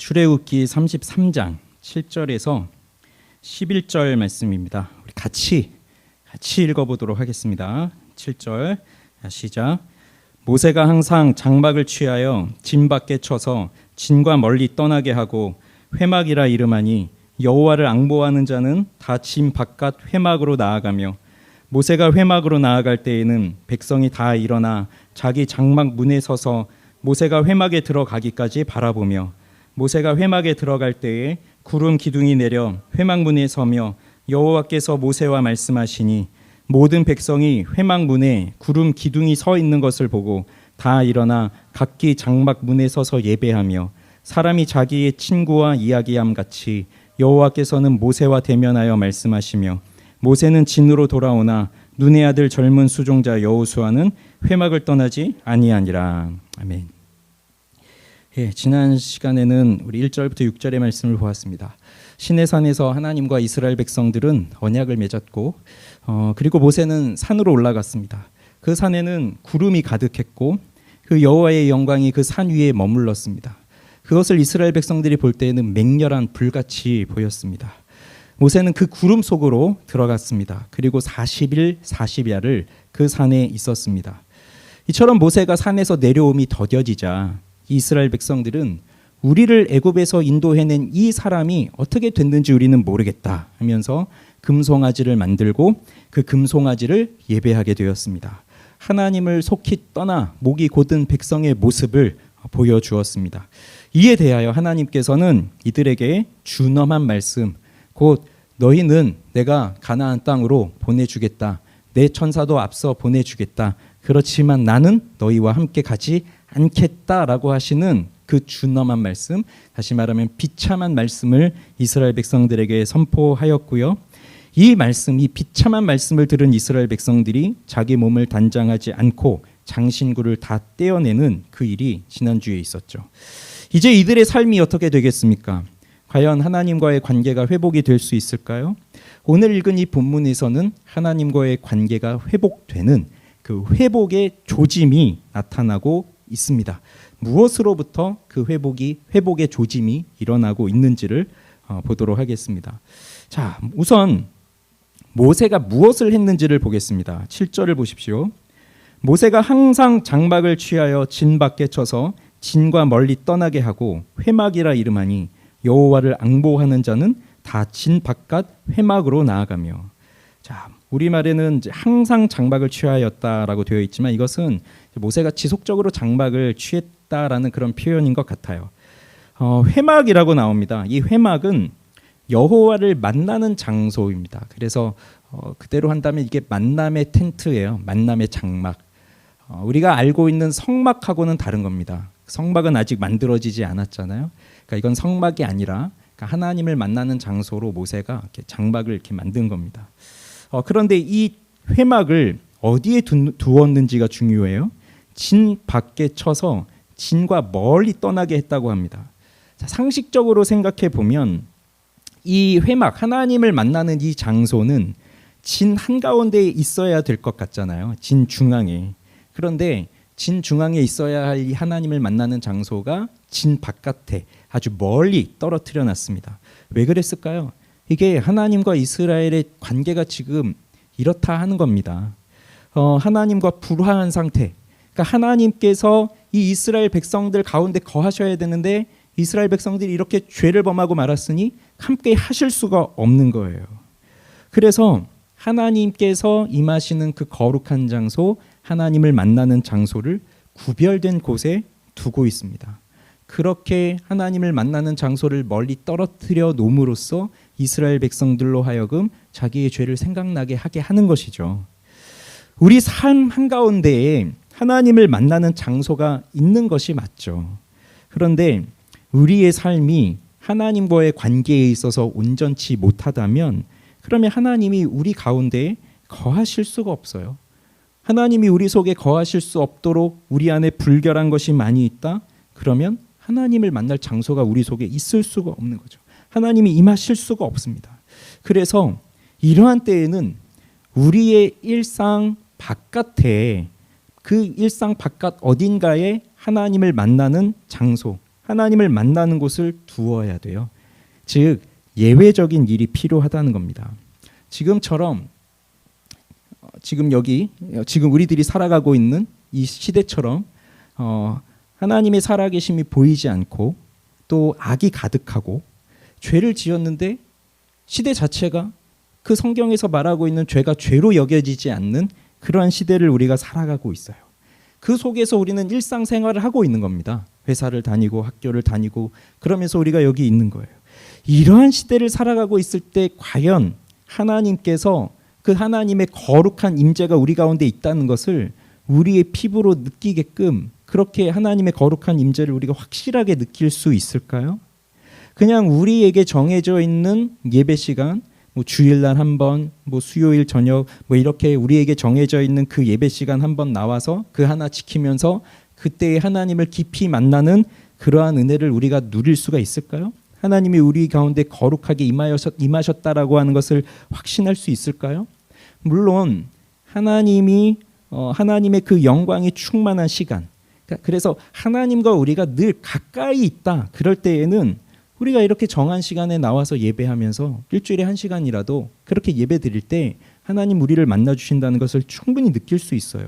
출애굽기 33장 7절에서 11절 말씀입니다. 우리 같이 읽어보도록 하겠습니다. 7절 시작. 모세가 항상 장막을 취하여 진 밖에 쳐서 진과 멀리 떠나게 하고 회막이라 이름하니 여호와를 앙보하는 자는 다 진 바깥 회막으로 나아가며 모세가 회막으로 나아갈 때에는 백성이 다 일어나 자기 장막 문에 서서 모세가 회막에 들어가기까지 바라보며 모세가 회막에 들어갈 때에 구름 기둥이 내려 회막 문에 서며 여호와께서 모세와 말씀하시니 모든 백성이 회막 문에 구름 기둥이 서 있는 것을 보고 다 일어나 각기 장막 문에 서서 예배하며 사람이 자기의 친구와 이야기함 같이 여호와께서는 모세와 대면하여 말씀하시며 모세는 진으로 돌아오나 눈의 아들 젊은 수종자 여호수아는 회막을 떠나지 아니하니라. 아멘. 지난 시간에는 우리 1절부터 6절의 말씀을 보았습니다. 시내산에서 하나님과 이스라엘 백성들은 언약을 맺었고 그리고 모세는 산으로 올라갔습니다. 그 산에는 구름이 가득했고 그 여호와의 영광이 그 산 위에 머물렀습니다. 그것을 이스라엘 백성들이 볼 때에는 맹렬한 불같이 보였습니다. 모세는 그 구름 속으로 들어갔습니다. 그리고 40일 40야를 그 산에 있었습니다. 이처럼 모세가 산에서 내려옴이 더뎌지자 이스라엘 백성들은 우리를 애굽에서 인도해낸 이 사람이 어떻게 됐는지 우리는 모르겠다 하면서 금송아지를 만들고 그 금송아지를 예배하게 되었습니다. 하나님을 속히 떠나 목이 곧은 백성의 모습을 보여주었습니다. 이에 대하여 하나님께서는 이들에게 준엄한 말씀, 곧 너희는 내가 가나안 땅으로 보내주겠다. 내 천사도 앞서 보내주겠다. 그렇지만 나는 너희와 함께 가지 않겠다라고 하시는 그 준엄한 말씀, 다시 말하면 비참한 말씀을 이스라엘 백성들에게 선포하였고요. 이 말씀, 이 비참한 말씀을 들은 이스라엘 백성들이 자기 몸을 단장하지 않고 장신구를 다 떼어내는 그 일이 지난주에 있었죠. 이제 이들의 삶이 어떻게 되겠습니까? 과연 하나님과의 관계가 회복이 될 수 있을까요? 오늘 읽은 이 본문에서는 하나님과의 관계가 회복되는 그 회복의 조짐이 나타나고 있습니다. 무엇으로부터 그 회복의 조짐이 일어나고 있는지를 보도록 하겠습니다. 자, 우선 모세가 무엇을 했는지를 보겠습니다. 7절을 보십시오. 모세가 항상 장막을 취하여 진 밖에 쳐서 진과 멀리 떠나게 하고 회막이라 이름하니 여호와를 앙보하는 자는 다 진 바깥 회막으로 나아가며. 자, 우리말에는 이제 항상 장막을 취하였다라고 되어 있지만 이것은 모세가 지속적으로 장막을 취했다라는 그런 표현인 것 같아요. 회막이라고 나옵니다. 이 회막은 여호와를 만나는 장소입니다. 그래서 그대로 한다면 이게 만남의 텐트예요. 만남의 장막. 우리가 알고 있는 성막하고는 다른 겁니다. 성막은 아직 만들어지지 않았잖아요. 그러니까 이건 성막이 아니라 하나님을 만나는 장소로 모세가 이렇게 장막을 이렇게 만든 겁니다. 그런데 이 회막을 어디에 두었는지가 중요해요. 진 밖에 쳐서 진과 멀리 떠나게 했다고 합니다. 자, 상식적으로 생각해 보면 이 회막, 하나님을 만나는 이 장소는 진 한가운데에 있어야 될 것 같잖아요. 진 중앙에. 그런데 진 중앙에 있어야 할 이 하나님을 만나는 장소가 진 바깥에 아주 멀리 떨어뜨려 놨습니다. 왜 그랬을까요? 이게 하나님과 이스라엘의 관계가 지금 이렇다 하는 겁니다. 하나님과 불화한 상태. 그러니까 하나님께서 이 이스라엘 백성들 가운데 거하셔야 되는데 이스라엘 백성들이 이렇게 죄를 범하고 말았으니 함께 하실 수가 없는 거예요. 그래서 하나님께서 임하시는 그 거룩한 장소, 하나님을 만나는 장소를 구별된 곳에 두고 있습니다. 그렇게 하나님을 만나는 장소를 멀리 떨어뜨려 놓음으로써 이스라엘 백성들로 하여금 자기의 죄를 생각나게 하게 하는 것이죠. 우리 삶 한가운데에 하나님을 만나는 장소가 있는 것이 맞죠. 그런데 우리의 삶이 하나님과의 관계에 있어서 온전치 못하다면 그러면 하나님이 우리 가운데 거하실 수가 없어요. 하나님이 우리 속에 거하실 수 없도록 우리 안에 불결한 것이 많이 있다? 그러면 하나님을 만날 장소가 우리 속에 있을 수가 없는 거죠. 하나님이 임하실 수가 없습니다. 그래서 이러한 때에는 우리의 일상 바깥에 그 일상 바깥 어딘가에 하나님을 만나는 장소, 하나님을 만나는 곳을 두어야 돼요. 즉 예외적인 일이 필요하다는 겁니다. 지금처럼 지금 우리들이 살아가고 있는 이 시대처럼 하나님의 살아계심이 보이지 않고 또 악이 가득하고 죄를 지었는데 시대 자체가 그 성경에서 말하고 있는 죄가 죄로 여겨지지 않는 그러한 시대를 우리가 살아가고 있어요. 그 속에서 우리는 일상생활을 하고 있는 겁니다. 회사를 다니고 학교를 다니고 그러면서 우리가 여기 있는 거예요. 이러한 시대를 살아가고 있을 때 과연 하나님께서 그 하나님의 거룩한 임재가 우리 가운데 있다는 것을 우리의 피부로 느끼게끔 그렇게 하나님의 거룩한 임재를 우리가 확실하게 느낄 수 있을까요? 그냥 우리에게 정해져 있는 예배 시간, 주일날 한 번, 수요일 저녁 이렇게 우리에게 정해져 있는 그 예배 시간 한 번 나와서 그 하나 지키면서 그때의 하나님을 깊이 만나는 그러한 은혜를 우리가 누릴 수가 있을까요? 하나님이 우리 가운데 거룩하게 임하셨다라고 하는 것을 확신할 수 있을까요? 물론 하나님의 그 영광이 충만한 시간, 그래서 하나님과 우리가 늘 가까이 있다. 그럴 때에는 우리가 이렇게 정한 시간에 나와서 예배하면서 일주일에 1시간이라도 그렇게 예배 드릴 때 하나님 우리를 만나 주신다는 것을 충분히 느낄 수 있어요.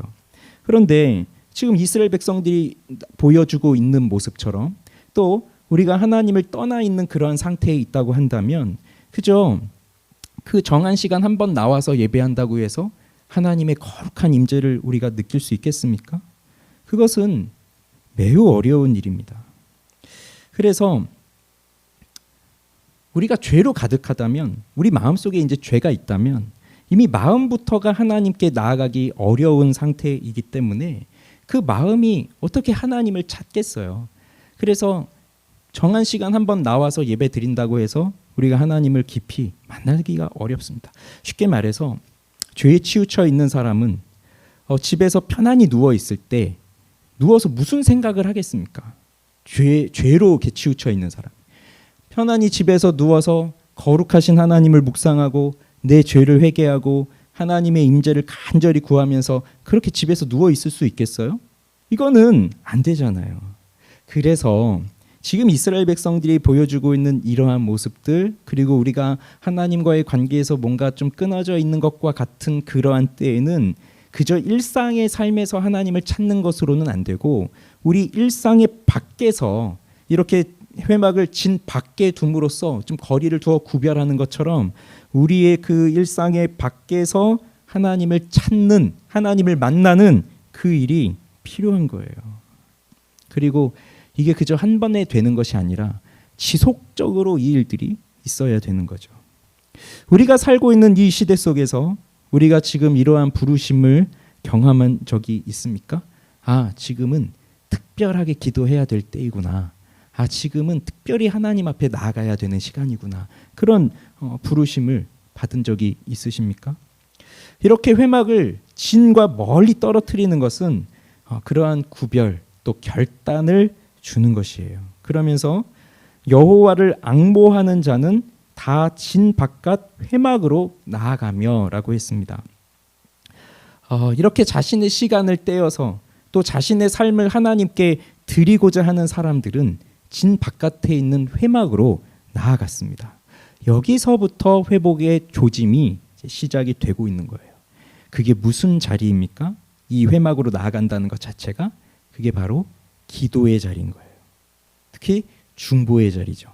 그런데 지금 이스라엘 백성들이 보여주고 있는 모습처럼 또 우리가 하나님을 떠나 있는 그런 상태에 있다고 한다면 그저 그 정한 시간 한 번 나와서 예배한다고 해서 하나님의 거룩한 임재를 우리가 느낄 수 있겠습니까? 그것은 매우 어려운 일입니다. 그래서 우리가 죄로 가득하다면, 우리 마음속에 이제 죄가 있다면 이미 마음부터가 하나님께 나아가기 어려운 상태이기 때문에 그 마음이 어떻게 하나님을 찾겠어요. 그래서 정한 시간 한 번 나와서 예배 드린다고 해서 우리가 하나님을 깊이 만나기가 어렵습니다. 쉽게 말해서 죄에 치우쳐 있는 사람은 집에서 편안히 누워 있을 때 누워서 무슨 생각을 하겠습니까? 죄로 이렇게 치우쳐 있는 사람. 편안히 집에서 누워서 거룩하신 하나님을 묵상하고 내 죄를 회개하고 하나님의 임재를 간절히 구하면서 그렇게 집에서 누워 있을 수 있겠어요? 이거는 안 되잖아요. 그래서 지금 이스라엘 백성들이 보여주고 있는 이러한 모습들, 그리고 우리가 하나님과의 관계에서 뭔가 좀 끊어져 있는 것과 같은 그러한 때에는 그저 일상의 삶에서 하나님을 찾는 것으로는 안 되고 우리 일상의 밖에서 이렇게 회막을 진 밖에 둠으로써 좀 거리를 두어 구별하는 것처럼 우리의 그 일상의 밖에서 하나님을 찾는, 하나님을 만나는 그 일이 필요한 거예요. 그리고 이게 그저 한 번에 되는 것이 아니라 지속적으로 이 일들이 있어야 되는 거죠. 우리가 살고 있는 이 시대 속에서 우리가 지금 이러한 부르심을 경험한 적이 있습니까? 지금은 특별하게 기도해야 될 때이구나. 지금은 특별히 하나님 앞에 나아가야 되는 시간이구나. 그런 부르심을 받은 적이 있으십니까? 이렇게 회막을 진과 멀리 떨어뜨리는 것은 그러한 구별 또 결단을 주는 것이에요. 그러면서 여호와를 앙모하는 자는 다 진 바깥 회막으로 나아가며라고 했습니다. 이렇게 자신의 시간을 떼어서 또 자신의 삶을 하나님께 드리고자 하는 사람들은 진 바깥에 있는 회막으로 나아갔습니다. 여기서부터 회복의 조짐이 시작이 되고 있는 거예요. 그게 무슨 자리입니까? 이 회막으로 나아간다는 것 자체가 그게 바로 기도의 자리인 거예요. 특히 중보의 자리죠.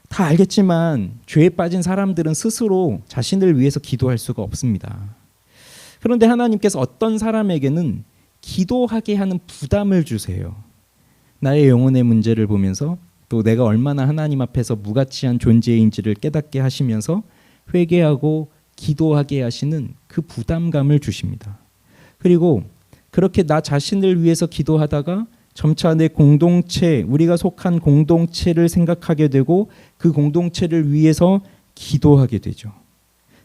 다 알겠지만 죄에 빠진 사람들은 스스로 자신을 위해서 기도할 수가 없습니다. 그런데 하나님께서 어떤 사람에게는 기도하게 하는 부담을 주세요. 나의 영혼의 문제를 보면서 또 내가 얼마나 하나님 앞에서 무가치한 존재인지를 깨닫게 하시면서 회개하고 기도하게 하시는 그 부담감을 주십니다. 그리고 그렇게 나 자신을 위해서 기도하다가 점차 내 공동체, 우리가 속한 공동체를 생각하게 되고 그 공동체를 위해서 기도하게 되죠.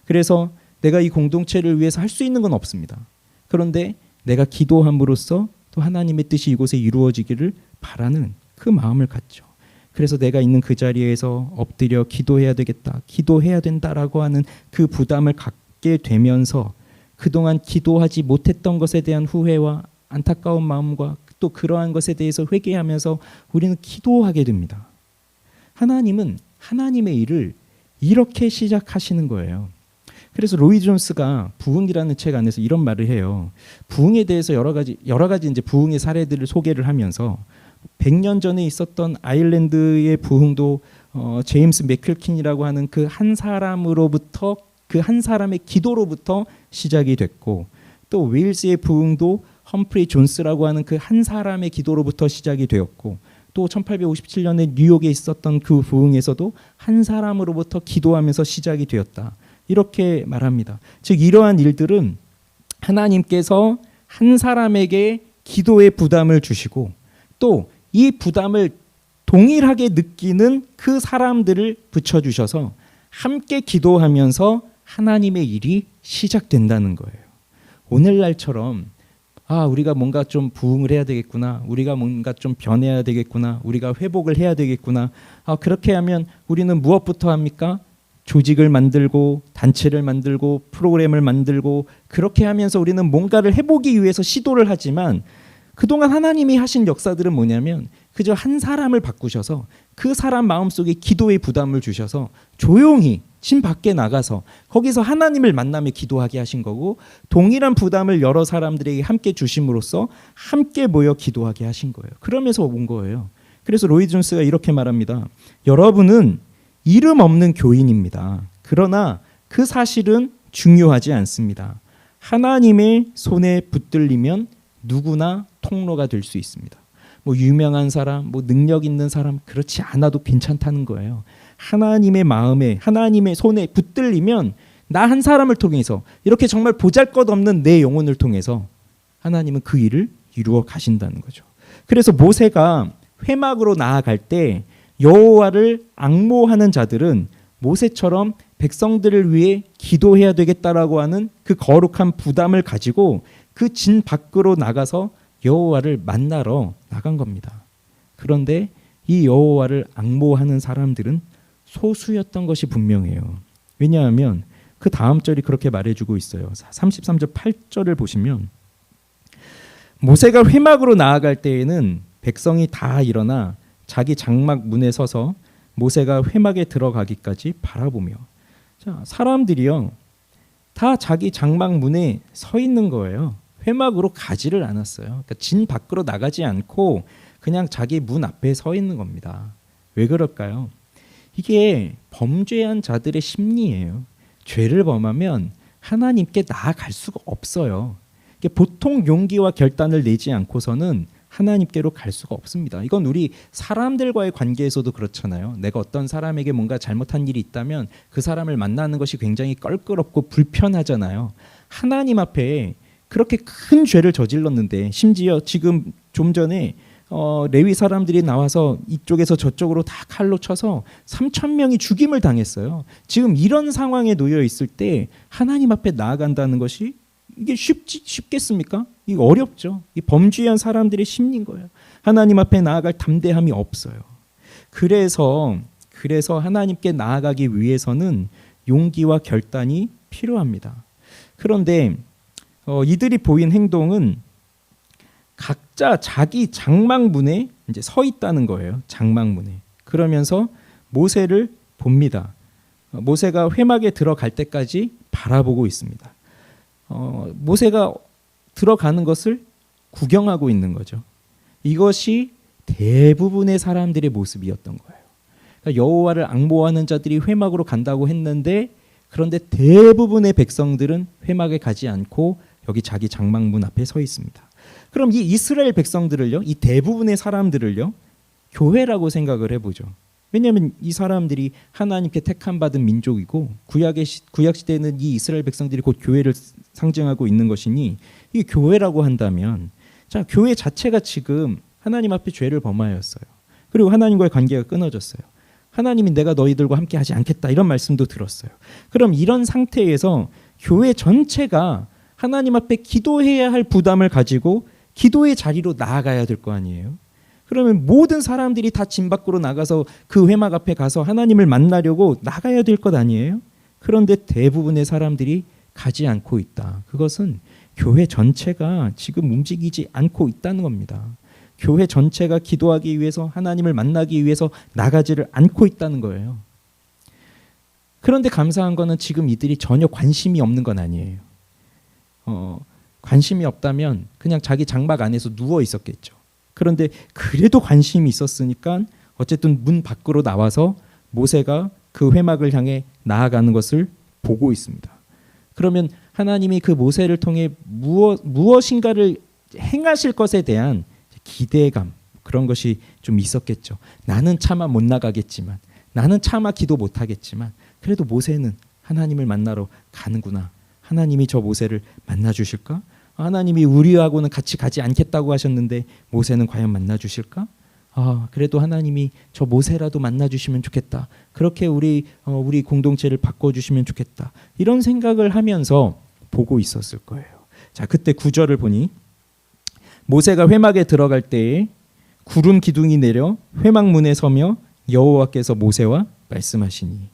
그래서 내가 이 공동체를 위해서 할 수 있는 건 없습니다. 그런데 내가 기도함으로써 또 하나님의 뜻이 이곳에 이루어지기를 바라는 그 마음을 갖죠. 그래서 내가 있는 그 자리에서 엎드려 기도해야 되겠다, 기도해야 된다라고 하는 그 부담을 갖게 되면서 그동안 기도하지 못했던 것에 대한 후회와 안타까운 마음과 또 그러한 것에 대해서 회개하면서 우리는 기도하게 됩니다. 하나님은 하나님의 일을 이렇게 시작하시는 거예요. 그래서 로이 존스가 부흥이라는 책 안에서 이런 말을 해요. 부흥에 대해서 여러 가지 이제 부흥의 사례들을 소개를 하면서 100년 전에 있었던 아일랜드의 부흥도 제임스 맥클킨이라고 하는 그 한 사람으로부터 그 한 사람의 기도로부터 시작이 됐고, 또 웨일스의 부흥도 험프리 존스라고 하는 그 한 사람의 기도로부터 시작이 되었고, 또 1857년에 뉴욕에 있었던 그 부흥에서도 한 사람으로부터 기도하면서 시작이 되었다. 이렇게 말합니다. 즉 이러한 일들은 하나님께서 한 사람에게 기도의 부담을 주시고 또 이 부담을 동일하게 느끼는 그 사람들을 붙여주셔서 함께 기도하면서 하나님의 일이 시작된다는 거예요. 오늘날처럼 우리가 뭔가 좀 부흥을 해야 되겠구나, 우리가 뭔가 좀 변해야 되겠구나, 우리가 회복을 해야 되겠구나, 그렇게 하면 우리는 무엇부터 합니까? 조직을 만들고 단체를 만들고 프로그램을 만들고 그렇게 하면서 우리는 뭔가를 해보기 위해서 시도를 하지만, 그동안 하나님이 하신 역사들은 뭐냐면 그저 한 사람을 바꾸셔서 그 사람 마음속에 기도의 부담을 주셔서 조용히 집 밖에 나가서 거기서 하나님을 만나며 기도하게 하신 거고, 동일한 부담을 여러 사람들에게 함께 주심으로써 함께 모여 기도하게 하신 거예요. 그러면서 온 거예요. 그래서 로이 존스가 이렇게 말합니다. 여러분은 이름 없는 교인입니다. 그러나 그 사실은 중요하지 않습니다. 하나님의 손에 붙들리면 누구나 통로가 될 수 있습니다. 유명한 사람, 능력 있는 사람 그렇지 않아도 괜찮다는 거예요. 하나님의 마음에, 하나님의 손에 붙들리면 나 한 사람을 통해서 이렇게 정말 보잘것없는 내 영혼을 통해서 하나님은 그 일을 이루어 가신다는 거죠. 그래서 모세가 회막으로 나아갈 때 여호와를 앙모하는 자들은 모세처럼 백성들을 위해 기도해야 되겠다라고 하는 그 거룩한 부담을 가지고 그 진 밖으로 나가서 여호와를 만나러 나간 겁니다. 그런데 이 여호와를 앙모하는 사람들은 소수였던 것이 분명해요. 왜냐하면 그 다음 절이 그렇게 말해주고 있어요. 33절 8절을 보시면 모세가 회막으로 나아갈 때에는 백성이 다 일어나 자기 장막 문에 서서 모세가 회막에 들어가기까지 바라보며, 사람들이요 다 자기 장막 문에 서 있는 거예요. 회막으로 가지를 않았어요. 그러니까 진 밖으로 나가지 않고 그냥 자기 문 앞에 서 있는 겁니다. 왜 그럴까요? 이게 범죄한 자들의 심리예요. 죄를 범하면 하나님께 나아갈 수가 없어요. 보통 용기와 결단을 내지 않고서는 하나님께로 갈 수가 없습니다. 이건 우리 사람들과의 관계에서도 그렇잖아요. 내가 어떤 사람에게 뭔가 잘못한 일이 있다면 그 사람을 만나는 것이 굉장히 껄끄럽고 불편하잖아요. 하나님 앞에 그렇게 큰 죄를 저질렀는데, 심지어 지금 좀 전에 레위 사람들이 나와서 이쪽에서 저쪽으로 다 칼로 쳐서 3,000명이 죽임을 당했어요. 지금 이런 상황에 놓여 있을 때 하나님 앞에 나아간다는 것이 이게 쉽겠습니까? 이거 어렵죠. 이 범죄한 사람들의 심리인 거예요. 하나님 앞에 나아갈 담대함이 없어요. 그래서 하나님께 나아가기 위해서는 용기와 결단이 필요합니다. 그런데 이들이 보인 행동은 각자 자기 장막문에 이제 서 있다는 거예요. 장막문에. 그러면서 모세를 봅니다. 모세가 회막에 들어갈 때까지 바라보고 있습니다. 모세가 들어가는 것을 구경하고 있는 거죠. 이것이 대부분의 사람들의 모습이었던 거예요. 그러니까 여호와를 앙모하는 자들이 회막으로 간다고 했는데, 그런데 대부분의 백성들은 회막에 가지 않고 여기 자기 장막문 앞에 서 있습니다. 그럼 이 이스라엘 백성들을요, 이 대부분의 사람들을요, 교회라고 생각을 해보죠. 왜냐하면 이 사람들이 하나님께 택함 받은 민족이고 구약 시대에는 이 이스라엘 백성들이 곧 교회를 상징하고 있는 것이니, 이 교회라고 한다면, 교회 자체가 지금 하나님 앞에 죄를 범하였어요. 그리고 하나님과의 관계가 끊어졌어요. 하나님이 내가 너희들과 함께 하지 않겠다 이런 말씀도 들었어요. 그럼 이런 상태에서 교회 전체가 하나님 앞에 기도해야 할 부담을 가지고 기도의 자리로 나아가야 될 거 아니에요. 그러면 모든 사람들이 다 진 밖으로 나가서 그 회막 앞에 가서 하나님을 만나려고 나가야 될 것 아니에요. 그런데 대부분의 사람들이 가지 않고 있다. 그것은 교회 전체가 지금 움직이지 않고 있다는 겁니다. 교회 전체가 기도하기 위해서 하나님을 만나기 위해서 나가지를 않고 있다는 거예요. 그런데 감사한 거는 지금 이들이 전혀 관심이 없는 건 아니에요. 관심이 없다면 그냥 자기 장막 안에서 누워 있었겠죠. 그런데 그래도 관심이 있었으니까 어쨌든 문 밖으로 나와서 모세가 그 회막을 향해 나아가는 것을 보고 있습니다. 그러면 하나님이 그 모세를 통해 무엇인가를 행하실 것에 대한 기대감, 그런 것이 좀 있었겠죠. 나는 차마 못 나가겠지만, 나는 차마 기도 못 하겠지만, 그래도 모세는 하나님을 만나러 가는구나. 하나님이 저 모세를 만나 주실까? 하나님이 우리하고는 같이 가지 않겠다고 하셨는데 모세는 과연 만나 주실까? 그래도 하나님이 저 모세라도 만나 주시면 좋겠다. 그렇게 우리 공동체를 바꿔 주시면 좋겠다. 이런 생각을 하면서 보고 있었을 거예요. 자, 그때 9절을 보니 모세가 회막에 들어갈 때에 구름 기둥이 내려 회막 문에 서며 여호와께서 모세와 말씀하시니.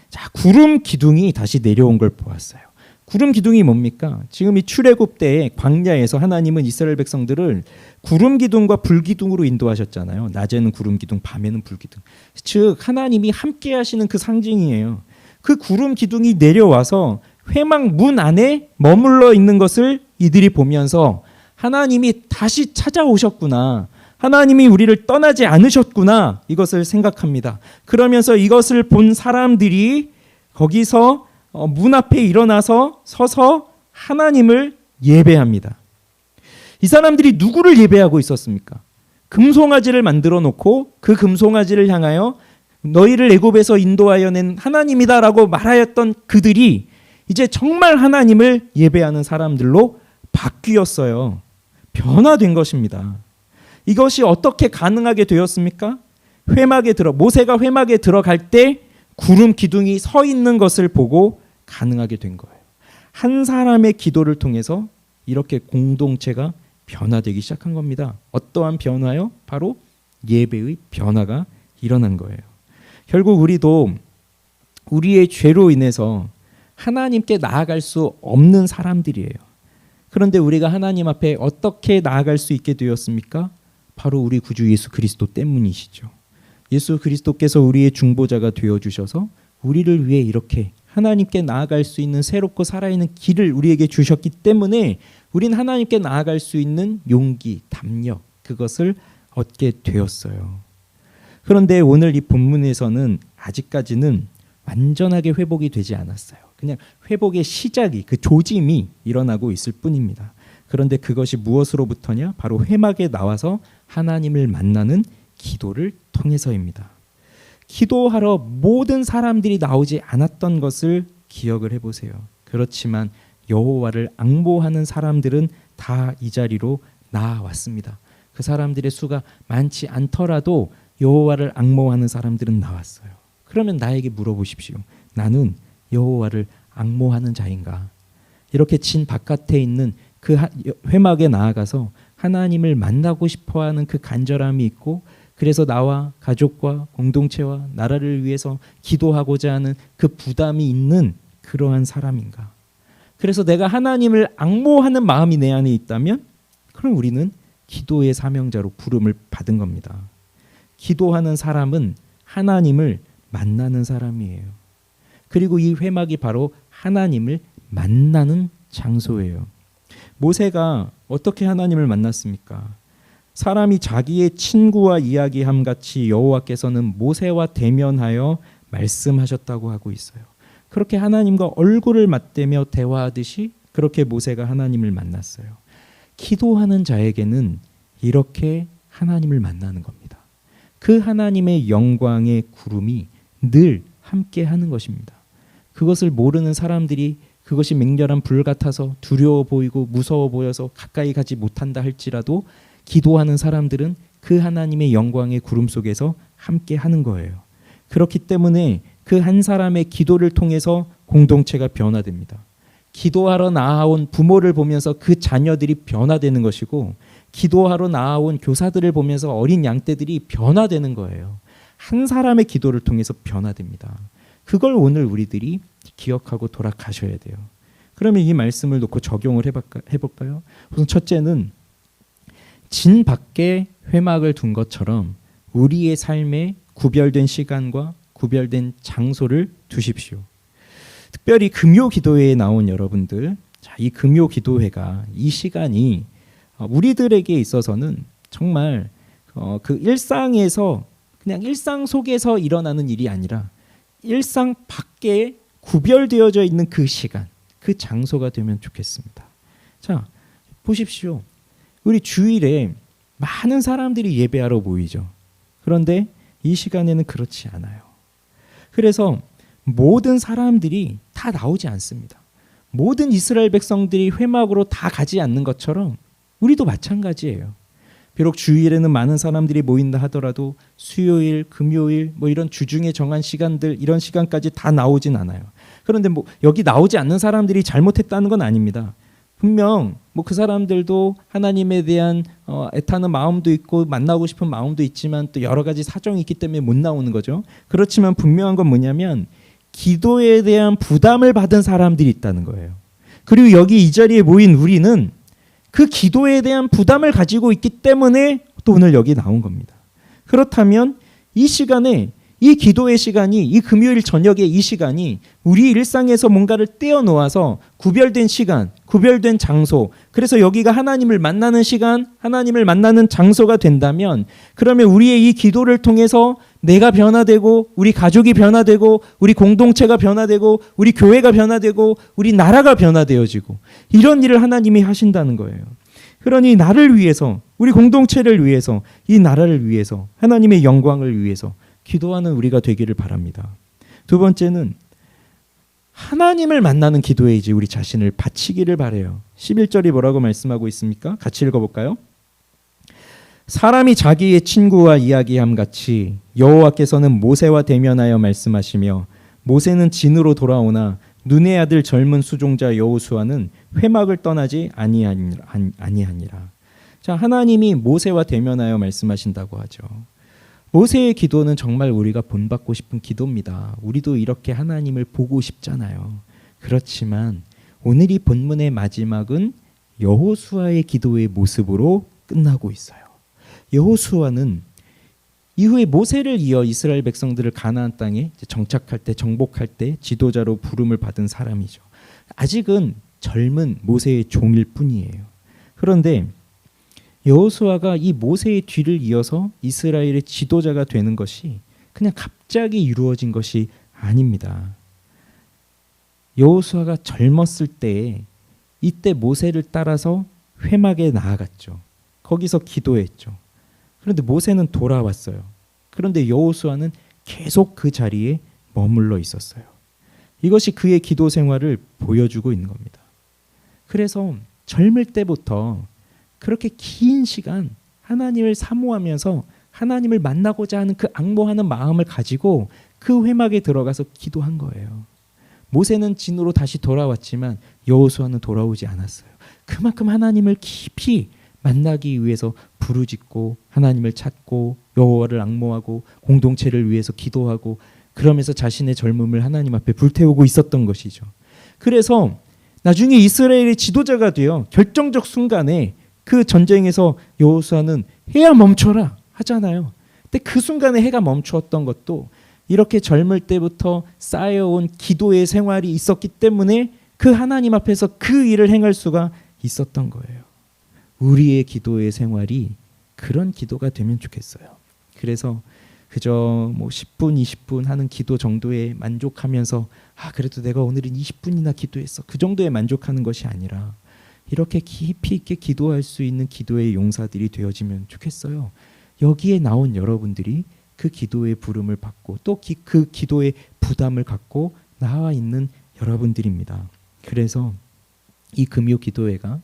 자, 구름 기둥이 다시 내려온 걸 보았어요. 구름 기둥이 뭡니까? 지금 이 출애굽 때에 광야에서 하나님은 이스라엘 백성들을 구름 기둥과 불 기둥으로 인도하셨잖아요. 낮에는 구름 기둥, 밤에는 불 기둥. 즉 하나님이 함께 하시는 그 상징이에요. 그 구름 기둥이 내려와서 회막 문 안에 머물러 있는 것을 이들이 보면서 하나님이 다시 찾아오셨구나. 하나님이 우리를 떠나지 않으셨구나. 이것을 생각합니다. 그러면서 이것을 본 사람들이 거기서 문 앞에 일어나서 서서 하나님을 예배합니다. 이 사람들이 누구를 예배하고 있었습니까? 금송아지를 만들어 놓고 그 금송아지를 향하여 너희를 애굽에서 인도하여 낸 하나님이다라고 말하였던 그들이 이제 정말 하나님을 예배하는 사람들로 바뀌었어요. 변화된 것입니다. 이것이 어떻게 가능하게 되었습니까? 모세가 회막에 들어갈 때 구름 기둥이 서 있는 것을 보고 가능하게 된 거예요. 한 사람의 기도를 통해서 이렇게 공동체가 변화되기 시작한 겁니다. 어떠한 변화요? 바로 예배의 변화가 일어난 거예요. 결국 우리도 우리의 죄로 인해서 하나님께 나아갈 수 없는 사람들이에요. 그런데 우리가 하나님 앞에 어떻게 나아갈 수 있게 되었습니까? 바로 우리 구주 예수 그리스도 때문이시죠. 예수 그리스도께서 우리의 중보자가 되어주셔서 우리를 위해 이렇게 하나님께 나아갈 수 있는 새롭고 살아있는 길을 우리에게 주셨기 때문에 우린 하나님께 나아갈 수 있는 용기, 담력, 그것을 얻게 되었어요. 그런데 오늘 이 본문에서는 아직까지는 완전하게 회복이 되지 않았어요. 그냥 회복의 시작이, 그 조짐이 일어나고 있을 뿐입니다. 그런데 그것이 무엇으로부터냐? 바로 회막에 나와서 하나님을 만나는 기도를 통해서입니다. 기도하러 모든 사람들이 나오지 않았던 것을 기억을 해보세요. 그렇지만 여호와를 앙모하는 사람들은 다 이 자리로 나왔습니다. 그 사람들의 수가 많지 않더라도 여호와를 앙모하는 사람들은 나왔어요. 그러면 나에게 물어보십시오. 나는 여호와를 앙모하는 자인가? 이렇게 진 바깥에 있는 그 회막에 나아가서 하나님을 만나고 싶어하는 그 간절함이 있고, 그래서 나와 가족과 공동체와 나라를 위해서 기도하고자 하는 그 부담이 있는 그러한 사람인가? 그래서 내가 하나님을 앙모하는 마음이 내 안에 있다면 그럼 우리는 기도의 사명자로 부름을 받은 겁니다. 기도하는 사람은 하나님을 만나는 사람이에요. 그리고 이 회막이 바로 하나님을 만나는 장소예요. 모세가 어떻게 하나님을 만났습니까? 사람이 자기의 친구와 이야기함 같이 여호와께서는 모세와 대면하여 말씀하셨다고 하고 있어요. 그렇게 하나님과 얼굴을 맞대며 대화하듯이 그렇게 모세가 하나님을 만났어요. 기도하는 자에게는 이렇게 하나님을 만나는 겁니다. 그 하나님의 영광의 구름이 늘 함께 하는 것입니다. 그것을 모르는 사람들이 그것이 맹렬한 불 같아서 두려워 보이고 무서워 보여서 가까이 가지 못한다 할지라도 기도하는 사람들은 그 하나님의 영광의 구름 속에서 함께 하는 거예요. 그렇기 때문에 그 한 사람의 기도를 통해서 공동체가 변화됩니다. 기도하러 나아온 부모를 보면서 그 자녀들이 변화되는 것이고, 기도하러 나아온 교사들을 보면서 어린 양떼들이 변화되는 거예요. 한 사람의 기도를 통해서 변화됩니다. 그걸 오늘 우리들이 기억하고 돌아가셔야 돼요. 그러면 이 말씀을 놓고 적용을 해볼까요? 우선 첫째는 진 밖에 회막을 둔 것처럼 우리의 삶에 구별된 시간과 구별된 장소를 두십시오. 특별히 금요 기도회에 나온 여러분들, 자, 이 금요 기도회가 이 시간이 우리들에게 있어서는 정말 그 일상에서 그냥 일상 속에서 일어나는 일이 아니라 일상 밖에 구별되어져 있는 그 시간, 그 장소가 되면 좋겠습니다. 자, 보십시오. 우리 주일에 많은 사람들이 예배하러 모이죠. 그런데 이 시간에는 그렇지 않아요. 그래서 모든 사람들이 다 나오지 않습니다. 모든 이스라엘 백성들이 회막으로 다 가지 않는 것처럼 우리도 마찬가지예요. 비록 주일에는 많은 사람들이 모인다 하더라도 수요일, 금요일 뭐 이런 주중에 정한 시간들, 이런 시간까지 다 나오진 않아요. 그런데 뭐 여기 나오지 않는 사람들이 잘못했다는 건 아닙니다. 분명 뭐 그 사람들도 하나님에 대한 애타는 마음도 있고 만나고 싶은 마음도 있지만 또 여러 가지 사정이 있기 때문에 못 나오는 거죠. 그렇지만 분명한 건 뭐냐면 기도에 대한 부담을 받은 사람들이 있다는 거예요. 그리고 여기 이 자리에 모인 우리는 그 기도에 대한 부담을 가지고 있기 때문에 또 오늘 여기 나온 겁니다. 그렇다면 이 시간에, 이 기도의 시간이, 이 금요일 저녁에 이 시간이 우리 일상에서 뭔가를 떼어놓아서 구별된 시간, 구별된 장소, 그래서 여기가 하나님을 만나는 시간, 하나님을 만나는 장소가 된다면 그러면 우리의 이 기도를 통해서 내가 변화되고 우리 가족이 변화되고 우리 공동체가 변화되고 우리 교회가 변화되고 우리 나라가 변화되어지고 이런 일을 하나님이 하신다는 거예요. 그러니 나를 위해서, 우리 공동체를 위해서, 이 나라를 위해서, 하나님의 영광을 위해서 기도하는 우리가 되기를 바랍니다. 두 번째는 하나님을 만나는 기도에 이제 우리 자신을 바치기를 바라요. 11절이 뭐라고 말씀하고 있습니까? 같이 읽어볼까요? 사람이 자기의 친구와 이야기함 같이 여호와께서는 모세와 대면하여 말씀하시며 모세는 진으로 돌아오나 눈의 아들 젊은 수종자 여호수아는 회막을 떠나지 아니하니라. 자, 하나님이 모세와 대면하여 말씀하신다고 하죠. 모세의 기도는 정말 우리가 본받고 싶은 기도입니다. 우리도 이렇게 하나님을 보고 싶잖아요. 그렇지만 오늘 이 본문의 마지막은 여호수아의 기도의 모습으로 끝나고 있어요. 여호수아는 이후에 모세를 이어 이스라엘 백성들을 가나안 땅에 정착할 때, 정복할 때 지도자로 부름을 받은 사람이죠. 아직은 젊은 모세의 종일 뿐이에요. 그런데 여호수아가 이 모세의 뒤를 이어서 이스라엘의 지도자가 되는 것이 그냥 갑자기 이루어진 것이 아닙니다. 여호수아가 젊었을 때에 이때 모세를 따라서 회막에 나아갔죠. 거기서 기도했죠. 그런데 모세는 돌아왔어요. 그런데 여호수아는 계속 그 자리에 머물러 있었어요. 이것이 그의 기도 생활을 보여주고 있는 겁니다. 그래서 젊을 때부터 그렇게 긴 시간 하나님을 사모하면서 하나님을 만나고자 하는 그 앙모하는 마음을 가지고 그 회막에 들어가서 기도한 거예요. 모세는 진으로 다시 돌아왔지만 여호수아는 돌아오지 않았어요. 그만큼 하나님을 깊이 만나기 위해서 부르짖고 하나님을 찾고 여호와를 앙모하고 공동체를 위해서 기도하고 그러면서 자신의 젊음을 하나님 앞에 불태우고 있었던 것이죠. 그래서 나중에 이스라엘의 지도자가 되어 결정적 순간에 그 전쟁에서 여호수아는 해야 멈춰라 하잖아요. 근데 그 순간에 해가 멈추었던 것도 이렇게 젊을 때부터 쌓여온 기도의 생활이 있었기 때문에 그 하나님 앞에서 그 일을 행할 수가 있었던 거예요. 우리의 기도의 생활이 그런 기도가 되면 좋겠어요. 그래서 그저 뭐 10분, 20분 하는 기도 정도에 만족하면서 그래도 내가 오늘은 20분이나 기도했어. 그 정도에 만족하는 것이 아니라 이렇게 깊이 있게 기도할 수 있는 기도의 용사들이 되어지면 좋겠어요. 여기에 나온 여러분들이 그 기도의 부름을 받고 또 그 기도의 부담을 갖고 나와 있는 여러분들입니다. 그래서 이 금요 기도회가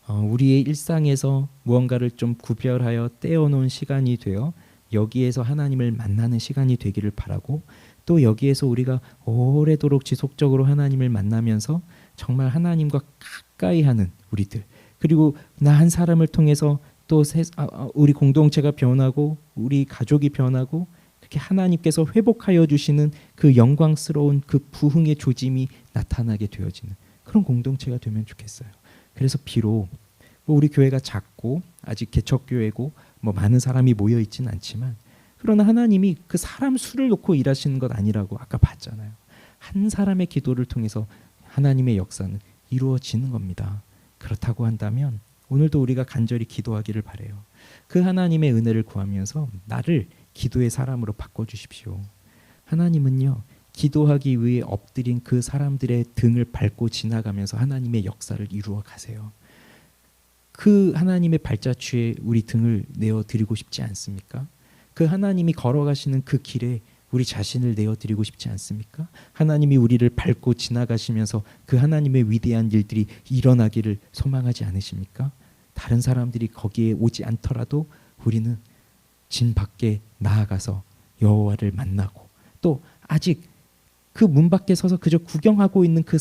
우리의 일상에서 무언가를 좀 구별하여 떼어놓은 시간이 되어 여기에서 하나님을 만나는 시간이 되기를 바라고 또 여기에서 우리가 오래도록 지속적으로 하나님을 만나면서 정말 하나님과 가까이 하는 우리들 그리고 나 한 사람을 통해서 또 우리 공동체가 변하고 우리 가족이 변하고 그렇게 하나님께서 회복하여 주시는 그 영광스러운 그 부흥의 조짐이 나타나게 되어지는 그런 공동체가 되면 좋겠어요. 그래서 비록 뭐 우리 교회가 작고 아직 개척교회고 뭐 많은 사람이 모여 있지는 않지만, 그러나 하나님이 그 사람 수를 놓고 일하시는 것 아니라고 아까 봤잖아요. 한 사람의 기도를 통해서 하나님의 역사는 이루어지는 겁니다. 그렇다고 한다면 오늘도 우리가 간절히 기도하기를 바라요. 그 하나님의 은혜를 구하면서 나를 기도의 사람으로 바꿔주십시오. 하나님은요, 기도하기 위해 엎드린 그 사람들의 등을 밟고 지나가면서 하나님의 역사를 이루어 가세요. 그 하나님의 발자취에 우리 등을 내어드리고 싶지 않습니까? 그 하나님이 걸어가시는 그 길에 우리 자신을 내어드리고 싶지 않습니까? 하나님이 우리를 밟고 지나가시면서 그 하나님의 위대한 일들이 일어나기를 소망하지 않으십니까? 다른 사람들이 거기에 오지 않더라도 우리는 진 밖에 나아가서 여호와를 만나고, 또 아직 그 문 밖에 서서 그저 구경하고 있는 그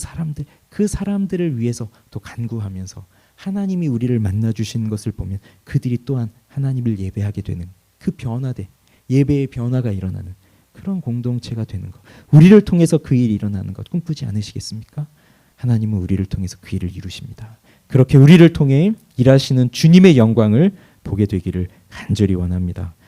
사람들을 위해서 또 간구하면서 하나님이 우리를 만나 주시는 것을 보면 그들이 또한 하나님을 예배하게 되는, 그 변화돼 예배의 변화가 일어나는 그런 공동체가 되는 것, 우리를 통해서 그 일이 일어나는 것 꿈꾸지 않으시겠습니까? 하나님은 우리를 통해서 그 일을 이루십니다. 그렇게 우리를 통해 일하시는 주님의 영광을 보게 되기를 간절히 원합니다.